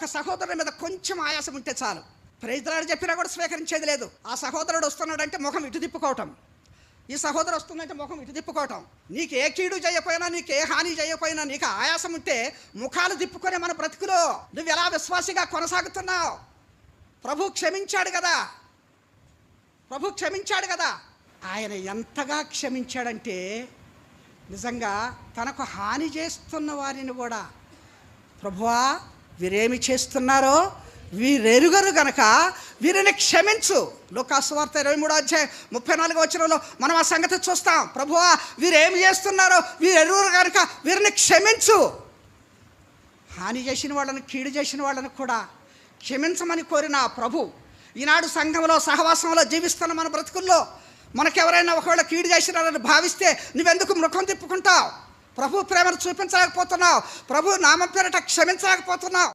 ఒక సహోదరుడి మీద కొంచెం ఆయాసం ఉంటే చాలు, ప్రైజ్లాడు చెప్పినా కూడా స్వీకరించేది లేదు. ఆ సహోదరుడు వస్తున్నాడంటే ముఖం ఇటు తిప్పుకోవటం, ఈ సహోదరు వస్తుందంటే ముఖం ఇటు తిప్పుకోవటం. నీకు ఏ కీడు చేయకపోయినా, నీకు ఏ హాని చేయకపోయినా, నీకు ఆయాసం ఉంటే ముఖాలు తిప్పుకొని మన బ్రతుకులో నువ్వు ఎలా విశ్వాసిగా కొనసాగుతున్నావు? ప్రభు క్షమించాడు కదా, ప్రభు క్షమించాడు కదా. ఆయన ఎంతగా క్షమించాడంటే నిజంగా తనకు హాని చేస్తున్న వారిని కూడా, ప్రభువా వీరేమి చేస్తున్నారో వీరెరుగరు గనక వీరిని క్షమించు. లూకాసు వార్త 23:34 మనం ఆ సంగతి చూస్తాం. ప్రభువా వీరేమి చేస్తున్నారో వీరెరుగరు గనక వీరిని క్షమించు. హాని చేసిన వాళ్ళని, కీడు చేసిన వాళ్ళని కూడా క్షమించమని కోరిన ప్రభు ఈనాడు సంఘంలో, సహవాసంలో జీవిస్తున్న మన బ్రతుకుల్లో మనకెవరైనా ఒకవేళ కీడు చేసినారని భావిస్తే నువ్వెందుకు ముఖం తిప్పుకుంటావు? ప్రభు ప్రేమను చూపించలేకపోతున్నావు, ప్రభు నామం పేరిట క్షమించలేకపోతున్నావు.